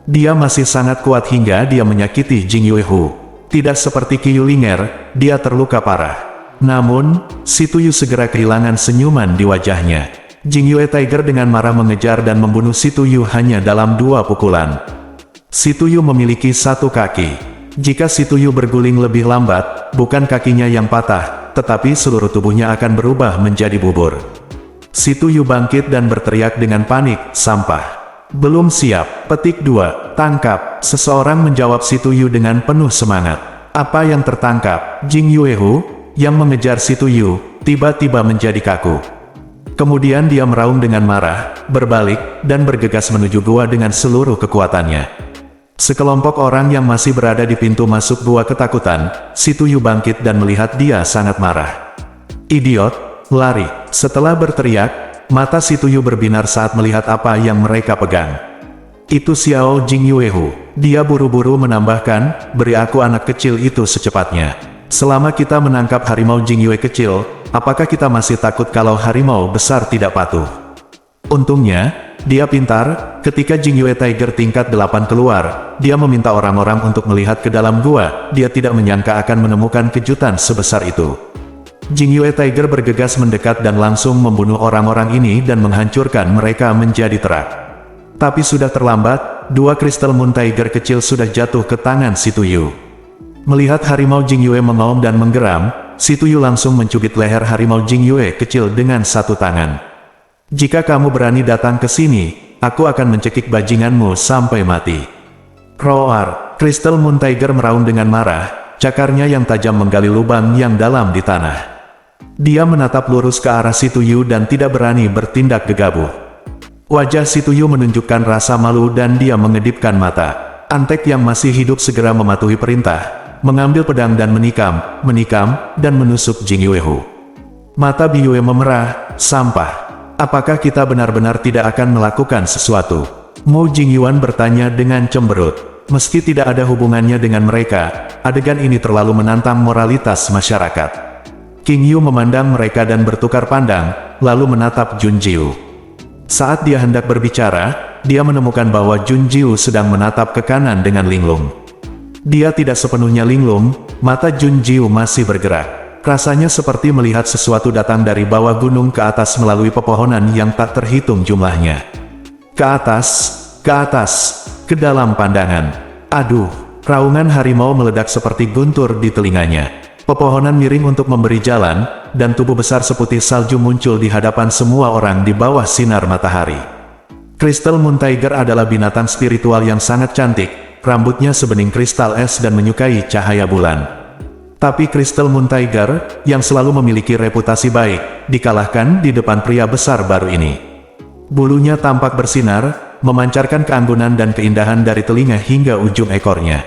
Dia masih sangat kuat hingga dia menyakiti Jingyue Hu. Tidak seperti Kyulinger, dia terluka parah. Namun, Si Tuyu segera kehilangan senyuman di wajahnya. Jingyue Tiger dengan marah mengejar dan membunuh Si Tuyu hanya dalam 2 pukulan. Si Tuyu memiliki 1 kaki. Jika Si Tuyu berguling lebih lambat, bukan kakinya yang patah, tetapi seluruh tubuhnya akan berubah menjadi bubur. Si Tuyu bangkit dan berteriak dengan panik, "Sampah! Belum siap." Petik 2. Tangkap. Seseorang menjawab Si Tuyu dengan penuh semangat. Apa yang tertangkap? Jingyue Hu, yang mengejar Si Tuyu, tiba-tiba menjadi kaku. Kemudian dia meraung dengan marah, berbalik, dan bergegas menuju gua dengan seluruh kekuatannya. Sekelompok orang yang masih berada di pintu masuk gua ketakutan. Si Tuyu bangkit dan melihat dia sangat marah. "Idiot, lari!" Setelah berteriak, mata Si Tuyu berbinar saat melihat apa yang mereka pegang. Itu Xiao Jingyue Hu. Dia buru-buru menambahkan, "Beri aku anak kecil itu secepatnya. Selama kita menangkap harimau Jingyue kecil, apakah kita masih takut kalau harimau besar tidak patuh?" Untungnya, dia pintar. Ketika Jingyue Tiger tingkat 8 keluar, dia meminta orang-orang untuk melihat ke dalam gua. Dia tidak menyangka akan menemukan kejutan sebesar itu. Jingyue Tiger bergegas mendekat dan langsung membunuh orang-orang ini dan menghancurkan mereka menjadi terak. Tapi sudah terlambat, 2 Crystal Moon Tiger kecil sudah jatuh ke tangan Si Tuyu. Melihat harimau Jingyue mengaum dan menggeram, Si Tuyu langsung mencubit leher harimau Jingyue kecil dengan 1 tangan. "Jika kamu berani datang ke sini, aku akan mencekik bajinganmu sampai mati." Roar. Crystal Moon Tiger meraung dengan marah, cakarnya yang tajam menggali lubang yang dalam di tanah. Dia menatap lurus ke arah Si Tuyu dan tidak berani bertindak gegabah. Wajah Si Tuyu menunjukkan rasa malu dan dia mengedipkan mata. Antek yang masih hidup segera mematuhi perintah, mengambil pedang dan menikam, dan menusuk Jingyue Hu. Mata Biyue memerah. "Sampah. Apakah kita benar-benar tidak akan melakukan sesuatu?" Mo Jingyuan bertanya dengan cemberut. Meski tidak ada hubungannya dengan mereka, adegan ini terlalu menantang moralitas masyarakat. King Yu memandang mereka dan bertukar pandang, lalu menatap Junjiu. Saat dia hendak berbicara, dia menemukan bahwa Junjiu sedang menatap ke kanan dengan linglung. Dia tidak sepenuhnya linglung, mata Junjiu masih bergerak. Rasanya seperti melihat sesuatu datang dari bawah gunung ke atas melalui pepohonan yang tak terhitung jumlahnya. Ke atas, ke atas, ke dalam pandangan. Aduh, raungan harimau meledak seperti guntur di telinganya. Pepohonan miring untuk memberi jalan, dan tubuh besar seputih salju muncul di hadapan semua orang di bawah sinar matahari. Crystal Moon Tiger adalah binatang spiritual yang sangat cantik, rambutnya sebening kristal es dan menyukai cahaya bulan. Tapi Crystal Moon Tiger, yang selalu memiliki reputasi baik, dikalahkan di depan pria besar baru ini. Bulunya tampak bersinar, memancarkan keanggunan dan keindahan dari telinga hingga ujung ekornya.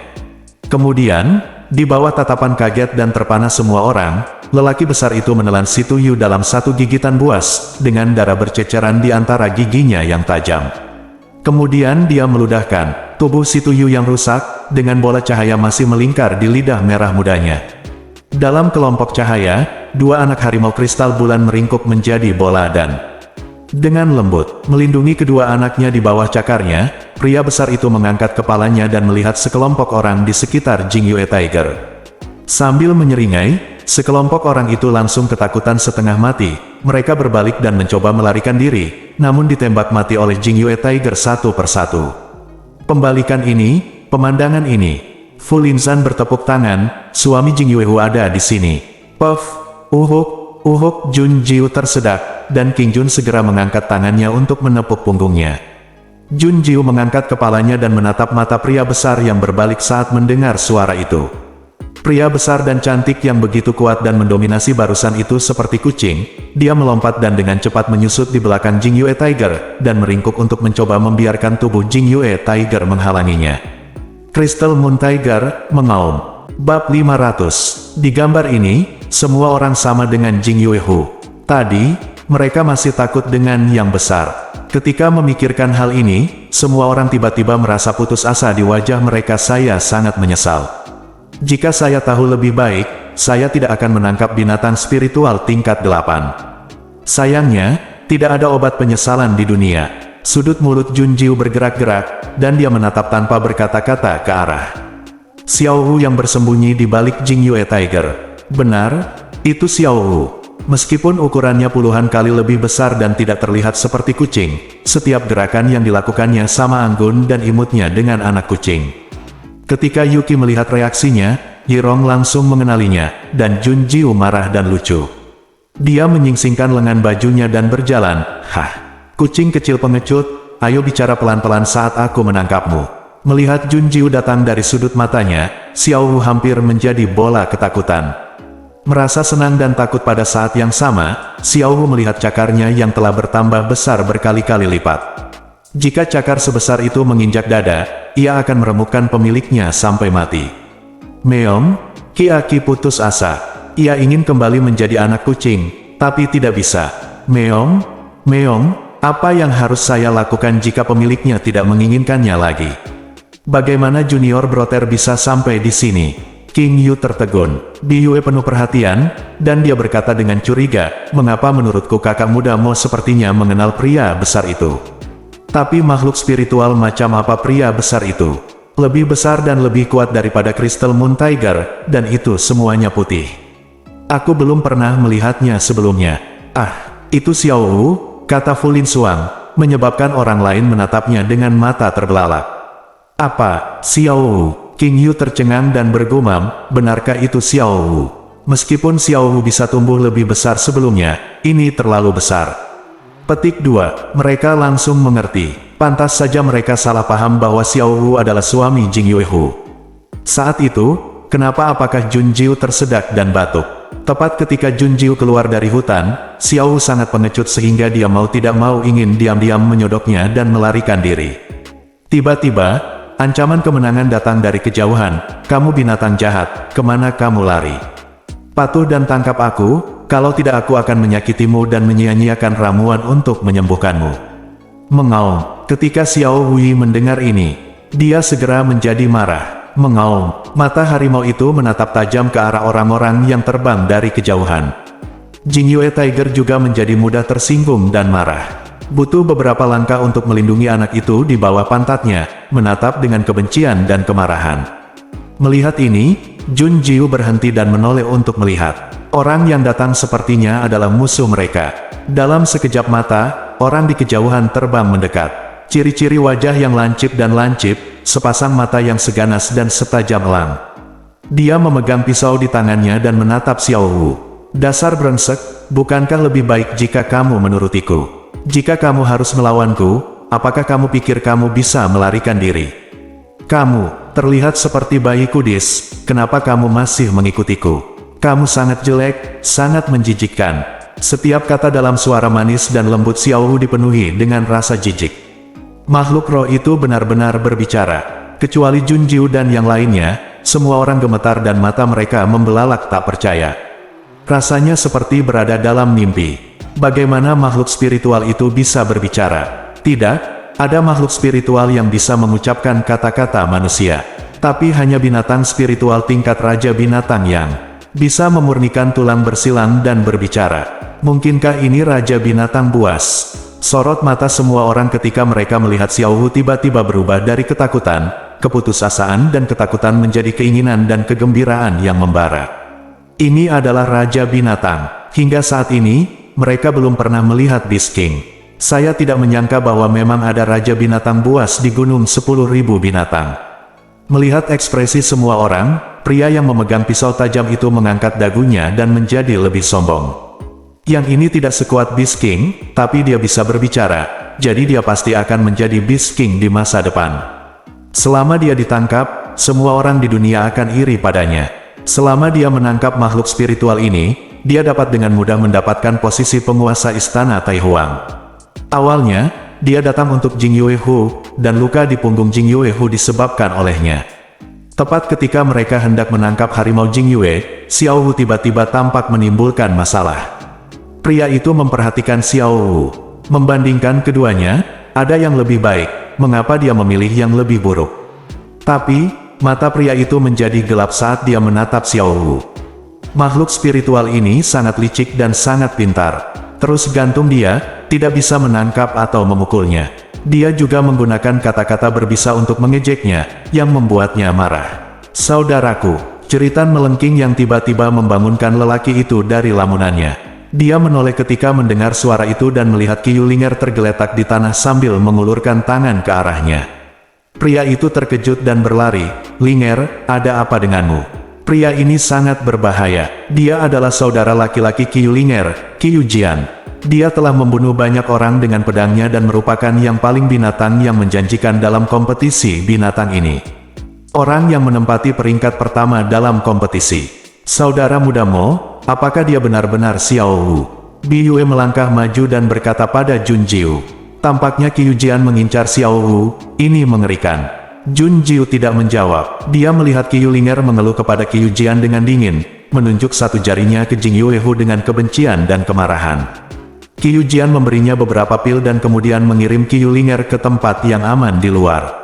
Kemudian, di bawah tatapan kaget dan terpana semua orang, lelaki besar itu menelan Si Tuyu dalam satu gigitan buas, dengan darah berceceran di antara giginya yang tajam. Kemudian dia meludahkan tubuh Si Tuyu yang rusak, dengan bola cahaya masih melingkar di lidah merah mudanya. Dalam kelompok cahaya, dua anak harimau kristal bulan meringkuk menjadi bola dan dengan lembut, melindungi kedua anaknya di bawah cakarnya, pria besar itu mengangkat kepalanya dan melihat sekelompok orang di sekitar Jingyue Tiger. Sambil menyeringai, sekelompok orang itu langsung ketakutan setengah mati. Mereka berbalik dan mencoba melarikan diri, namun ditembak mati oleh Jingyue Tiger satu persatu. Pembalikan ini, pemandangan ini. Fu Linzan bertepuk tangan, suami Jingyue Hu ada di sini. Puff, uhuk, Jun Jiu tersedak, dan King Jun segera mengangkat tangannya untuk menepuk punggungnya. Jun Jiu mengangkat kepalanya dan menatap mata pria besar yang berbalik saat mendengar suara itu. Pria besar dan cantik yang begitu kuat dan mendominasi barusan itu seperti kucing, dia melompat dan dengan cepat menyusut di belakang Jingyue Tiger, dan meringkuk untuk mencoba membiarkan tubuh Jingyue Tiger menghalanginya. Crystal Moon Tiger mengaum. Bab 500. Di gambar ini, semua orang sama dengan Jingyue Hu. Tadi, mereka masih takut dengan yang besar. Ketika memikirkan hal ini, semua orang tiba-tiba merasa putus asa di wajah mereka. Saya sangat menyesal. Jika saya tahu lebih baik, saya tidak akan menangkap binatang spiritual tingkat 8. Sayangnya, tidak ada obat penyesalan di dunia. Sudut mulut Jun Jiu bergerak-gerak, dan dia menatap tanpa berkata-kata ke arah Xiao Hu yang bersembunyi di balik Jingyue Tiger. Benar, itu Xiao Hu. Meskipun ukurannya puluhan kali lebih besar dan tidak terlihat seperti kucing, setiap gerakan yang dilakukannya sama anggun dan imutnya dengan anak kucing. Ketika Yuki melihat reaksinya, Yirong langsung mengenalinya, dan Jun Jiu marah dan lucu. Dia menyingsingkan lengan bajunya dan berjalan. Hah, kucing kecil pengecut, ayo bicara pelan-pelan saat aku menangkapmu. Melihat Jun Jiu datang dari sudut matanya, Xiao Hu hampir menjadi bola ketakutan. Merasa senang dan takut pada saat yang sama, Xiao Hu melihat cakarnya yang telah bertambah besar berkali-kali lipat. Jika cakar sebesar itu menginjak dada, ia akan meremukkan pemiliknya sampai mati. Meong, Ki putus asa. Ia ingin kembali menjadi anak kucing, tapi tidak bisa. Meong, apa yang harus saya lakukan jika pemiliknya tidak menginginkannya lagi? Bagaimana Junior Brother bisa sampai di sini? King Yu tertegun. Biyue penuh perhatian, dan dia berkata dengan curiga, mengapa menurutku kakak muda Mo sepertinya mengenal pria besar itu? Tapi makhluk spiritual macam apa pria besar itu? Lebih besar dan lebih kuat daripada Crystal Moon Tiger, dan itu semuanya putih. Aku belum pernah melihatnya sebelumnya. Ah, itu Xiao Hu, kata Fu Linsuang, menyebabkan orang lain menatapnya dengan mata terbelalak. Apa, Xiao Hu? King Yu tercengang dan bergumam, benarkah itu Xiao Hu? Meskipun Xiao Hu bisa tumbuh lebih besar sebelumnya, ini terlalu besar. Petik 2, mereka langsung mengerti. Pantas saja mereka salah paham bahwa Xiao Hu adalah suami Jingyue Hu. Saat itu, apakah Jun Jiu tersedak dan batuk? Tepat ketika Jun Jiu keluar dari hutan, Xiao Hu sangat pengecut sehingga dia mau tidak mau ingin diam-diam menyodoknya dan melarikan diri. Tiba-tiba, ancaman kemenangan datang dari kejauhan. Kamu binatang jahat, kemana kamu lari? Patuh dan tangkap aku, kalau tidak aku akan menyakitimu dan menyia-nyiakan ramuan untuk menyembuhkanmu. Mengaum. Ketika Xiao Hui mendengar ini, dia segera menjadi marah. Mengaum. Mata harimau itu menatap tajam ke arah orang-orang yang terbang dari kejauhan. Jingyue Tiger juga menjadi mudah tersinggung dan marah. Butuh beberapa langkah untuk melindungi anak itu di bawah pantatnya, menatap dengan kebencian dan kemarahan. Melihat ini, Jun Jiu berhenti dan menoleh untuk melihat. Orang yang datang sepertinya adalah musuh mereka. Dalam sekejap mata, orang di kejauhan terbang mendekat. Ciri-ciri wajah yang lancip dan lancip, sepasang mata yang seganas dan setajam elang. Dia memegang pisau di tangannya dan menatap Xiao Wu. Dasar brengsek, bukankah lebih baik jika kamu menurutiku? Jika kamu harus melawanku, apakah kamu pikir kamu bisa melarikan diri? Kamu terlihat seperti bayi kudis, kenapa kamu masih mengikutiku? Kamu sangat jelek, sangat menjijikkan. Setiap kata dalam suara manis dan lembut Xiao Wu dipenuhi dengan rasa jijik. Makhluk roh itu benar-benar berbicara. Kecuali Jun Jiu dan yang lainnya, semua orang gemetar dan mata mereka membelalak tak percaya. Rasanya seperti berada dalam mimpi. Bagaimana makhluk spiritual itu bisa berbicara? Tidak, ada makhluk spiritual yang bisa mengucapkan kata-kata manusia. Tapi hanya binatang spiritual tingkat raja binatang yang bisa memurnikan tulang bersilang dan berbicara. Mungkinkah ini raja binatang buas? Sorot mata semua orang ketika mereka melihat Xiao Wu tiba-tiba berubah dari ketakutan, keputusasaan dan ketakutan menjadi keinginan dan kegembiraan yang membara. Ini adalah raja binatang. Hingga saat ini, mereka belum pernah melihat Beast King. Saya tidak menyangka bahwa memang ada raja binatang buas di gunung 10.000 binatang. Melihat ekspresi semua orang, pria yang memegang pisau tajam itu mengangkat dagunya dan menjadi lebih sombong. Yang ini tidak sekuat Beast King, tapi dia bisa berbicara, jadi dia pasti akan menjadi Beast King di masa depan. Selama dia ditangkap, semua orang di dunia akan iri padanya. Selama dia menangkap makhluk spiritual ini, dia dapat dengan mudah mendapatkan posisi penguasa istana Tai Huang. Awalnya, dia datang untuk Jing Yuehu, dan luka di punggung Jing Yuehu disebabkan olehnya. Tepat ketika mereka hendak menangkap harimau Jing Yue, Xiao Wu tiba-tiba tampak menimbulkan masalah. Pria itu memperhatikan Xiao Wu. Membandingkan keduanya, ada yang lebih baik, mengapa dia memilih yang lebih buruk? Tapi, mata pria itu menjadi gelap saat dia menatap Xiao Wu. Makhluk spiritual ini sangat licik dan sangat pintar. Terus gantung dia, tidak bisa menangkap atau memukulnya. Dia juga menggunakan kata-kata berbisa untuk mengejeknya, yang membuatnya marah. Saudaraku, jeritan melengking yang tiba-tiba membangunkan lelaki itu dari lamunannya. Dia menoleh ketika mendengar suara itu dan melihat Qiu Linger tergeletak di tanah sambil mengulurkan tangan ke arahnya. Pria itu terkejut dan berlari. "Linger, ada apa denganmu?" Pria ini sangat berbahaya. Dia adalah saudara laki-laki Qiu Linger, Qiu Jian. Dia telah membunuh banyak orang dengan pedangnya dan merupakan yang paling binatang yang menjanjikan dalam kompetisi binatang ini. Orang yang menempati peringkat pertama dalam kompetisi. Saudara muda Mo, apakah dia benar-benar Xiao Wu? Bi Yue melangkah maju dan berkata pada Jun Jiu. Tampaknya Qiu Jian mengincar Xiao Wu, ini mengerikan. Jun Jiu tidak menjawab. Dia melihat Qiu Linger mengeluh kepada Qiu Jian dengan dingin, menunjuk satu jarinya ke Jing Yuehu dengan kebencian dan kemarahan. Qiu Jian memberinya beberapa pil dan kemudian mengirim Qiu Linger ke tempat yang aman di luar.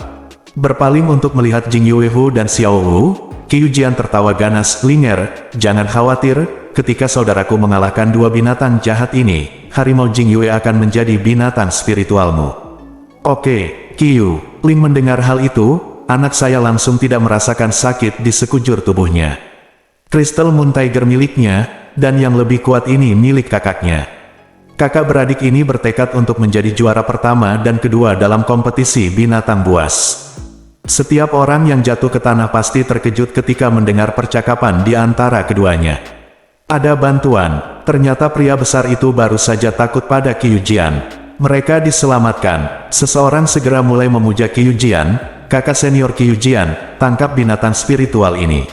Berpaling untuk melihat Jing Yuehu dan Xiao Wu, Qiu Jian tertawa ganas. "Linger, jangan khawatir, ketika saudaraku mengalahkan dua binatang jahat ini, harimau Jing Yue akan menjadi binatang spiritualmu." "Oke, Qiu." Ling mendengar hal itu, anak saya langsung tidak merasakan sakit di sekujur tubuhnya. Crystal Moon Tiger miliknya, dan yang lebih kuat ini milik kakaknya. Kakak beradik ini bertekad untuk menjadi juara pertama dan kedua dalam kompetisi binatang buas. Setiap orang yang jatuh ke tanah pasti terkejut ketika mendengar percakapan di antara keduanya. Ada bantuan, ternyata pria besar itu baru saja takut pada Qiu Jian. Mereka diselamatkan. Seseorang segera mulai memuja Qiu Jian, kakak senior Qiu Jian, tangkap binatang spiritual ini.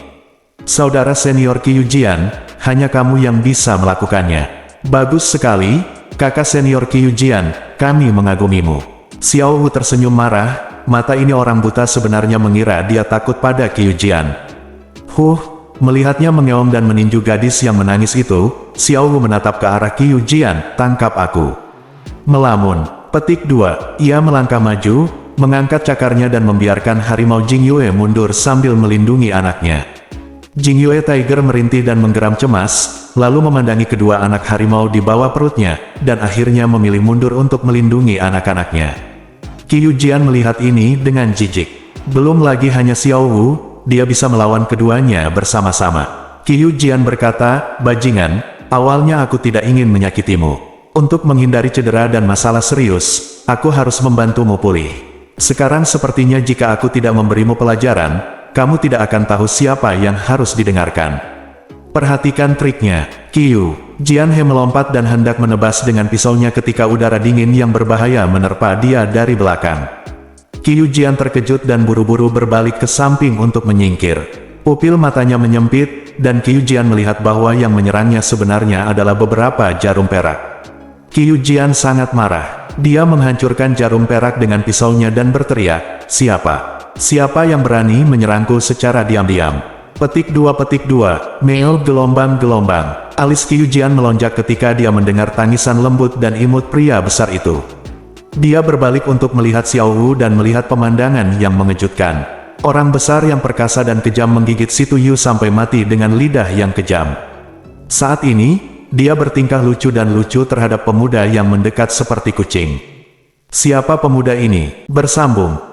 Saudara senior Qiu Jian, hanya kamu yang bisa melakukannya. Bagus sekali, kakak senior Qiu Jian, kami mengagumimu. Xiao Wu tersenyum marah, mata ini orang buta sebenarnya mengira dia takut pada Qiu Jian. Melihatnya mengeong dan meninju gadis yang menangis itu, Xiao Wu menatap ke arah Qiu Jian, tangkap aku. Melamun. Petik 2. Ia melangkah maju, mengangkat cakarnya dan membiarkan harimau Jing Yue mundur sambil melindungi anaknya. Jing Yue Tiger merintih dan menggeram cemas, lalu memandangi kedua anak harimau di bawah perutnya, dan akhirnya memilih mundur untuk melindungi anak-anaknya. Qiu Jian melihat ini dengan jijik. Belum lagi hanya Xiao Wu, dia bisa melawan keduanya bersama-sama. Qiu Jian berkata, "Bajingan, awalnya aku tidak ingin menyakitimu. Untuk menghindari cedera dan masalah serius, aku harus membantumu pulih. Sekarang sepertinya jika aku tidak memberimu pelajaran, kamu tidak akan tahu siapa yang harus didengarkan. Perhatikan triknya, Qiu. Jian He melompat dan hendak menebas dengan pisaunya ketika udara dingin yang berbahaya menerpa dia dari belakang. Qiu Jian terkejut dan buru-buru berbalik ke samping untuk menyingkir. Pupil matanya menyempit, dan Qiu Jian melihat bahwa yang menyerangnya sebenarnya adalah beberapa jarum perak. Qiu Jian sangat marah. Dia menghancurkan jarum perak dengan pisaunya dan berteriak, "Siapa? Siapa yang berani menyerangku secara diam-diam?" Petik 2. Mail gelombang-gelombang. Alis Qiu Jian melonjak ketika dia mendengar tangisan lembut dan imut pria besar itu. Dia berbalik untuk melihat Xiao Wu dan melihat pemandangan yang mengejutkan. Orang besar yang perkasa dan kejam menggigit Si Tuyu sampai mati dengan lidah yang kejam. Saat ini, dia bertingkah lucu dan lucu terhadap pemuda yang mendekat seperti kucing. Siapa pemuda ini? Bersambung.